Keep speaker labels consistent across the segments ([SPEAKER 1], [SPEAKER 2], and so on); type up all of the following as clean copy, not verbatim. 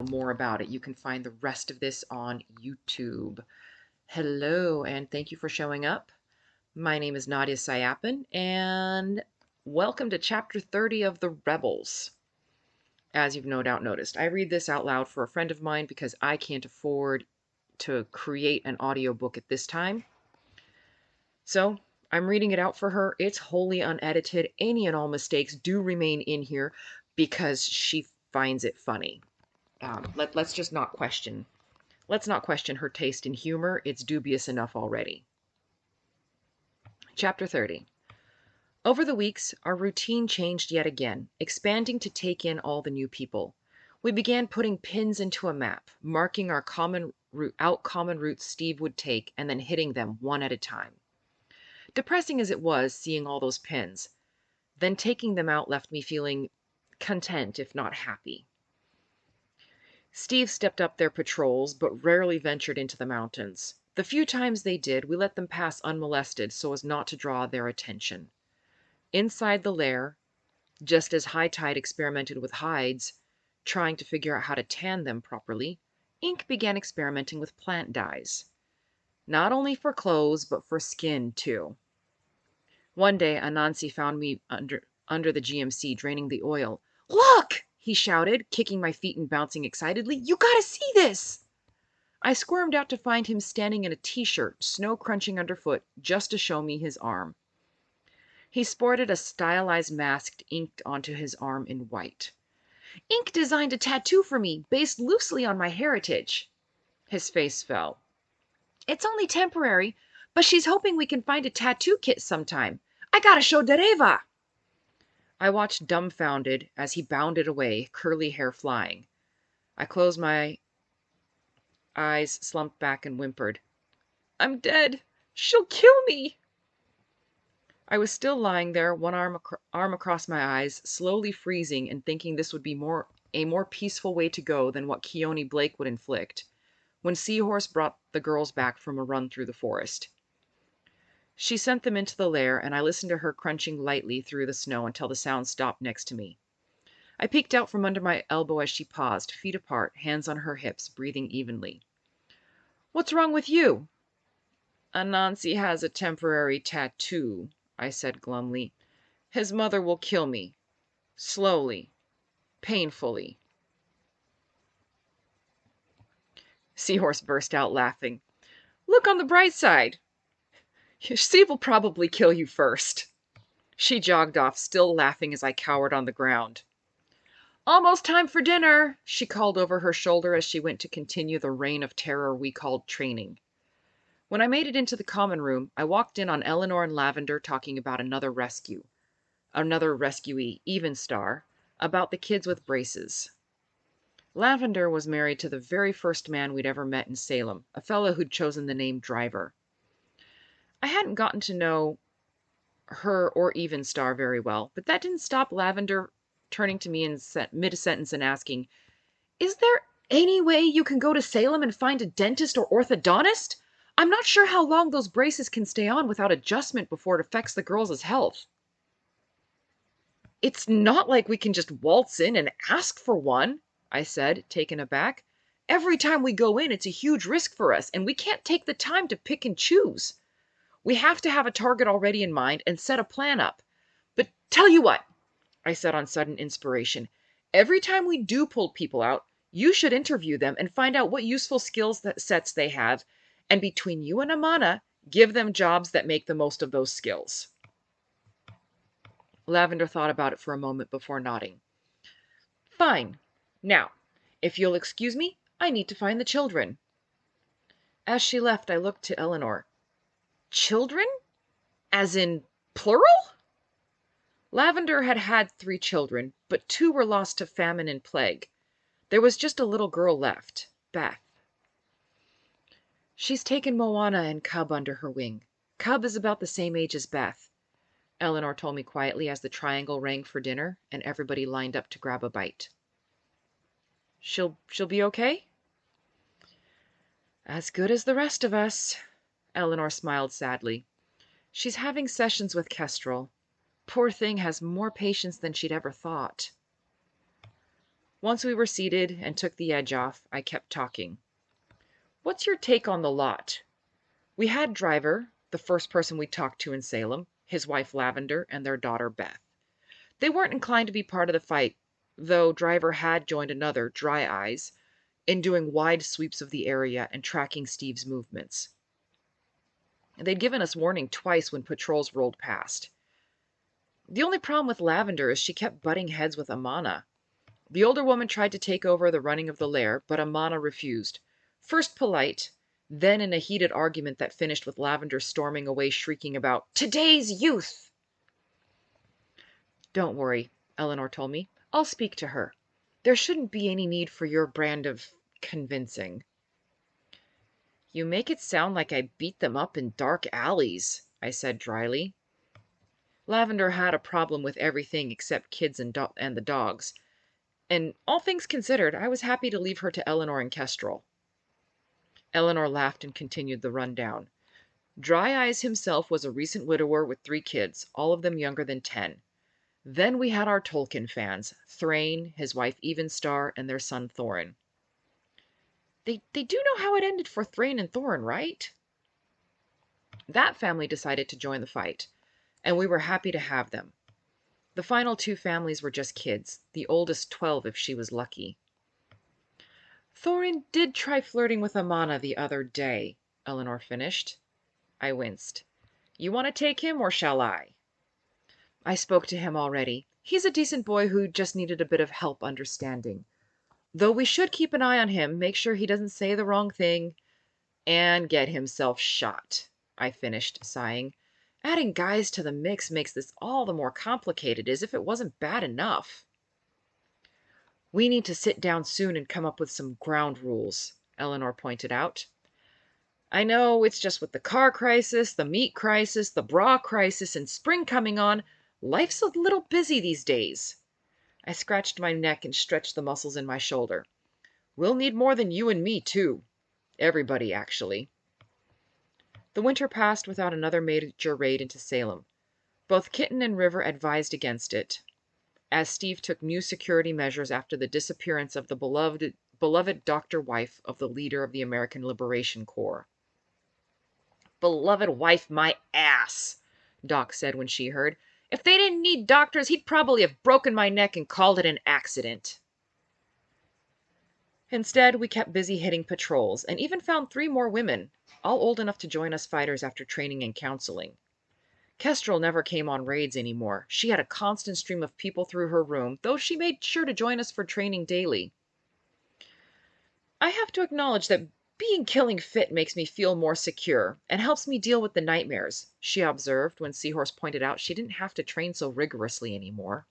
[SPEAKER 1] more about it, you can find the rest of this on YouTube. Hello, and thank you for showing up. My name is Nadia Sayapin, and welcome to Chapter 30 of The Rebels. As you've no doubt noticed, I read this out loud for a friend of mine because I can't afford to create an audiobook at this time. So I'm reading it out for her. It's wholly unedited. Any and all mistakes do remain in here because she finds it funny. Let's just not question. Let's not question her taste in humor. It's dubious enough already. Chapter 30. Over the weeks, our routine changed yet again, expanding to take in all the new people. We began putting pins into a map, marking our common routes Steve would take, and then hitting them one at a time. Depressing as it was, seeing all those pins, then taking them out left me feeling content, if not happy. Steve stepped up their patrols, but rarely ventured into the mountains. The few times they did, we let them pass unmolested so as not to draw their attention. Inside the lair, just as High Tide experimented with hides, trying to figure out how to tan them properly, Ink began experimenting with plant dyes. Not only for clothes, but for skin, too. One day, Anansi found me under the GMC draining the oil. "Look!" he shouted, kicking my feet and bouncing excitedly. "You gotta see this!" I squirmed out to find him standing in a t-shirt, snow crunching underfoot, just to show me his arm. He sported a stylized mask inked onto his arm in white. "Ink designed a tattoo for me, based loosely on my heritage." His face fell. "It's only temporary, but she's hoping we can find a tattoo kit sometime. I gotta show Dereva." I watched dumbfounded as he bounded away, curly hair flying. I closed my eyes, slumped back, and whimpered, "I'm dead. She'll kill me." I was still lying there, one arm across my eyes, slowly freezing and thinking this would be a more peaceful way to go than what Keone Blake would inflict, when Seahorse brought the girls back from a run through the forest. She sent them into the lair, and I listened to her crunching lightly through the snow until the sound stopped next to me. I peeked out from under my elbow as she paused, feet apart, hands on her hips, breathing evenly. "What's wrong with you?" "Anansi has a temporary tattoo," I said glumly. "His mother will kill me. Slowly. Painfully." Seahorse burst out laughing. "Look on the bright side. Steve will probably kill you first." She jogged off, still laughing as I cowered on the ground. "Almost time for dinner," she called over her shoulder as she went to continue the reign of terror we called training. When I made it into the common room, I walked in on Eleanor and Lavender talking about another rescuee, Evenstar, about the kids with braces. Lavender was married to the very first man we'd ever met in Salem, a fellow who'd chosen the name Driver. I hadn't gotten to know her or Evenstar very well, but that didn't stop Lavender turning to me in mid-sentence and asking, "Is there any way you can go to Salem and find a dentist or orthodontist? I'm not sure how long those braces can stay on without adjustment before it affects the girls' health." "It's not like we can just waltz in and ask for one," I said, taken aback. "Every time we go in, it's a huge risk for us, and we can't take the time to pick and choose. We have to have a target already in mind and set a plan up. But tell you what," I said on sudden inspiration, "every time we do pull people out, you should interview them and find out what useful skill sets they have, and between you and Amana, give them jobs that make the most of those skills." Lavender thought about it for a moment before nodding. "Fine. Now, if you'll excuse me, I need to find the children." As she left, I looked to Eleanor. "Children? As in plural?" Lavender had had 3 children, but 2 were lost to famine and plague. There was just a little girl left, Beth. "She's taken Moana and Cub under her wing. Cub is about the same age as Beth," Eleanor told me quietly as the triangle rang for dinner and everybody lined up to grab a bite. She'll be okay?" "As good as the rest of us." Eleanor smiled sadly. "She's having sessions with Kestrel. Poor thing has more patience than she'd ever thought." Once we were seated and took the edge off, I kept talking. What's your take on the lot? We had Driver, the first person we talked to in Salem, his wife Lavender, and their daughter Beth. They weren't inclined to be part of the fight, though Driver had joined another, Dry Eyes, in doing wide sweeps of the area and tracking Steve's movements. They'd given us warning twice when patrols rolled past. The only problem with Lavender is she kept butting heads with Amana. The older woman tried to take over the running of the lair, but Amana refused. First polite, then in a heated argument that finished with Lavender storming away shrieking about today's youth. Don't worry, Eleanor told me. I'll speak to her. There shouldn't be any need for your brand of convincing. You make it sound like I beat them up in dark alleys, I said dryly. Lavender had a problem with everything except kids and the dogs. And all things considered, I was happy to leave her to Eleanor and Kestrel. Eleanor laughed and continued the rundown. Dry Eyes himself was a recent widower with 3 kids, all of them younger than 10. Then we had our Tolkien fans, Thrain, his wife Evenstar, and their son Thorin. They do know how it ended for Thrain and Thorin, right? That family decided to join the fight, and we were happy to have them. The final 2 families were just kids, the oldest 12 if she was lucky. Thorin did try flirting with Amana the other day, Eleanor finished. I winced. You want to take him, or shall I? I spoke to him already. He's a decent boy who just needed a bit of help understanding. Though we should keep an eye on him, make sure he doesn't say the wrong thing, and get himself shot, I finished, sighing. Adding guys to the mix makes this all the more complicated, as if it wasn't bad enough. We need to sit down soon and come up with some ground rules, Eleanor pointed out. I know it's just with the car crisis, the meat crisis, the bra crisis, and spring coming on, life's a little busy these days. I scratched my neck and stretched the muscles in my shoulder. We'll need more than you and me, too. Everybody, actually. The winter passed without another major raid into Salem. Both Kitten and River advised against it, as Steve took new security measures after the disappearance of the beloved doctor wife of the leader of the American Liberation Corps. Beloved wife my ass, Doc said when she heard. If they didn't need doctors, he'd probably have broken my neck and called it an accident. Instead, we kept busy hitting patrols, and even found 3 more women, all old enough to join us fighters after training and counseling. Kestrel never came on raids anymore. She had a constant stream of people through her room, though she made sure to join us for training daily. I have to acknowledge that being killing fit makes me feel more secure and helps me deal with the nightmares, she observed when Seahorse pointed out she didn't have to train so rigorously anymore.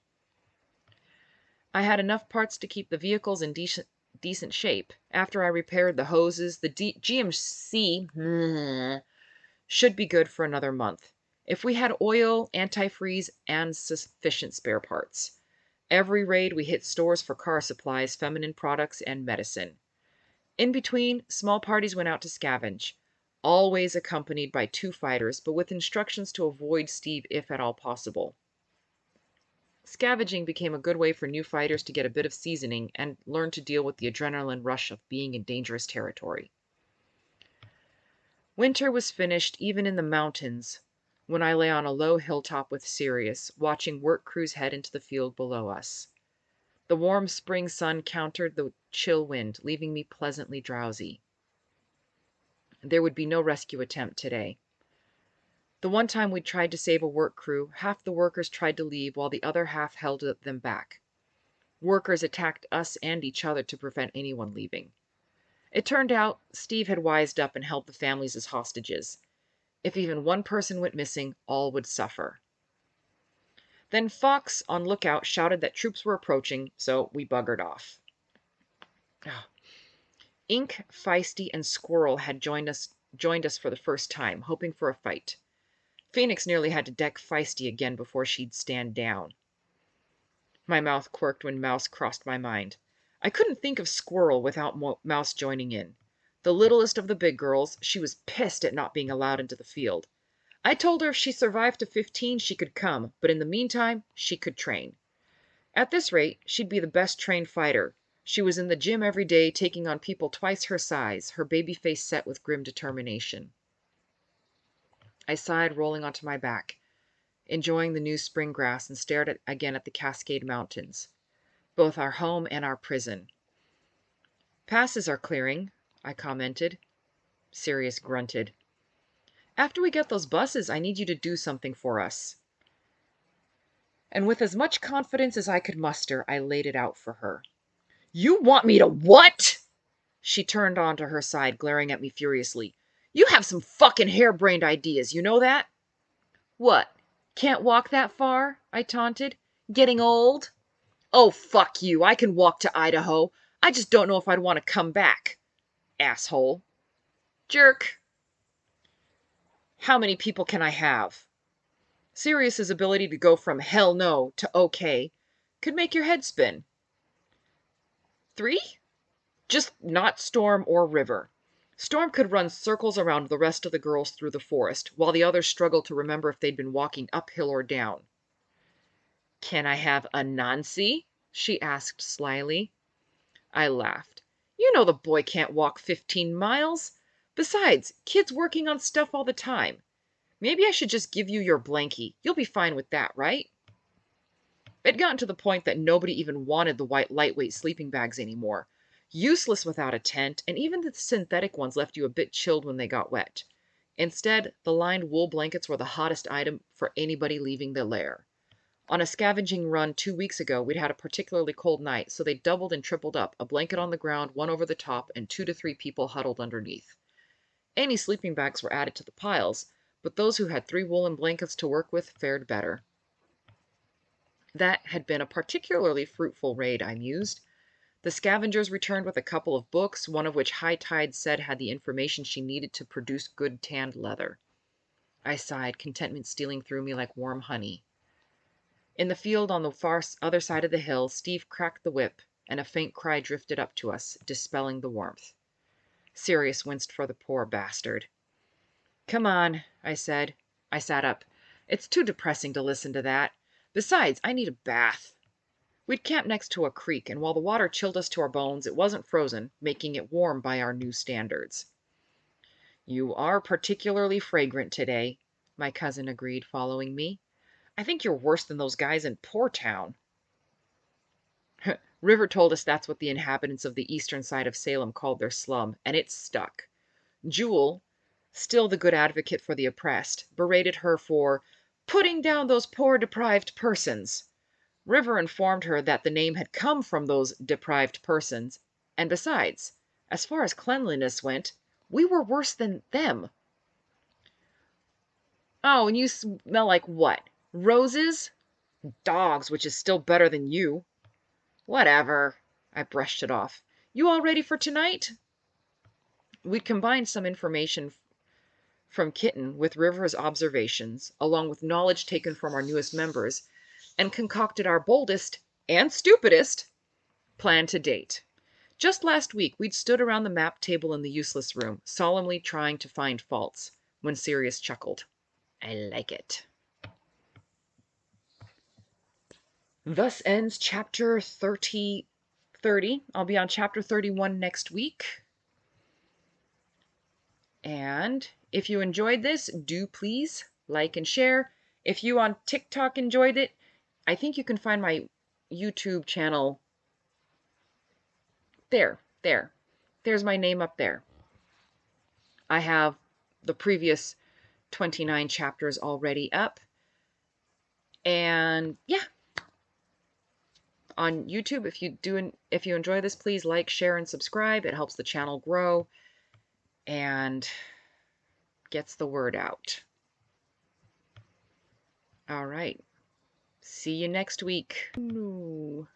[SPEAKER 1] I had enough parts to keep the vehicles in decent shape. After I repaired the hoses, the GMC should be good for another month. If we had oil, antifreeze, and sufficient spare parts. Every raid we hit stores for car supplies, feminine products, and medicine. In between, small parties went out to scavenge, always accompanied by 2 fighters, but with instructions to avoid Steve if at all possible. Scavenging became a good way for new fighters to get a bit of seasoning and learn to deal with the adrenaline rush of being in dangerous territory. Winter was finished even in the mountains when I lay on a low hilltop with Sirius, watching work crews head into the field below us. The warm spring sun countered the chill wind, leaving me pleasantly drowsy. There would be no rescue attempt today. The one time we tried to save a work crew, half the workers tried to leave while the other half held them back. Workers attacked us and each other to prevent anyone leaving. It turned out Steve had wised up and held the families as hostages. If even one person went missing, all would suffer. Then Fox, on lookout, shouted that troops were approaching, so we buggered off. Ink, Feisty, and Squirrel had joined us for the first time, hoping for a fight. Phoenix nearly had to deck Feisty again before she'd stand down. My mouth quirked when Mouse crossed my mind. I couldn't think of Squirrel without Mouse joining in. The littlest of the big girls, she was pissed at not being allowed into the field. I told her if she survived to 15, she could come, but in the meantime, she could train. At this rate, she'd be the best trained fighter, She was in the gym every day, taking on people twice her size, her baby face set with grim determination. I sighed, rolling onto my back, enjoying the new spring grass, and stared again at the Cascade Mountains, both our home and our prison. Passes are clearing, I commented. Sirius grunted. After we get those buses, I need you to do something for us. And with as much confidence as I could muster, I laid it out for her. You want me to what? She turned onto her side, glaring at me furiously. You have some fucking harebrained ideas, you know that? What? Can't walk that far? I taunted. Getting old? Oh, fuck you. I can walk to Idaho. I just don't know if I'd want to come back. Asshole. Jerk. How many people can I have? Sirius's ability to go from hell no to okay could make your head spin. 3? Just not Storm or River. Storm could run circles around the rest of the girls through the forest, while the others struggled to remember if they'd been walking uphill or down. Can I have a Nancy? She asked slyly. I laughed. You know the boy can't walk 15 miles. Besides, kids working on stuff all the time. Maybe I should just give you your blankie. You'll be fine with that, right? It gotten to the point that nobody even wanted the white lightweight sleeping bags anymore. Useless without a tent, and even the synthetic ones left you a bit chilled when they got wet. Instead, the lined wool blankets were the hottest item for anybody leaving the lair. On a scavenging run 2 weeks ago, we'd had a particularly cold night, so they doubled and tripled up, a blanket on the ground, one over the top, and 2 to 3 people huddled underneath. Any sleeping bags were added to the piles, but those who had 3 woolen blankets to work with fared better. That had been a particularly fruitful raid, I mused. The scavengers returned with a couple of books, one of which High Tide said had the information she needed to produce good tanned leather. I sighed, contentment stealing through me like warm honey. In the field on the far other side of the hill, Steve cracked the whip, and a faint cry drifted up to us, dispelling the warmth. Sirius winced for the poor bastard. Come on, I said. I sat up. It's too depressing to listen to that. Besides, I need a bath. We'd camped next to a creek, and while the water chilled us to our bones, it wasn't frozen, making it warm by our new standards. You are particularly fragrant today, my cousin agreed, following me. I think you're worse than those guys in Poor Town. River told us that's what the inhabitants of the eastern side of Salem called their slum, and it stuck. Jewel, still the good advocate for the oppressed, berated her for putting down those poor deprived persons. River informed her that the name had come from those deprived persons, and besides, as far as cleanliness went, we were worse than them. Oh, and you smell like what? Roses? Dogs, which is still better than you. Whatever. I brushed it off. You all ready for tonight? We'd combined some information from Kitten with River's observations, along with knowledge taken from our newest members, and concocted our boldest and stupidest plan to date. Just last week, we'd stood around the map table in the useless room, solemnly trying to find faults, when Sirius chuckled. I like it. Thus ends chapter 30. I'll be on chapter 31 next week. And if you enjoyed this, do please like and share. If you on TikTok enjoyed it, I think you can find my YouTube channel there. There's my name up there. I have the previous 29 chapters already up. And yeah, on YouTube, if you enjoy this, please like, share, and subscribe. It helps the channel grow and gets the word out. All right. See you next week. No.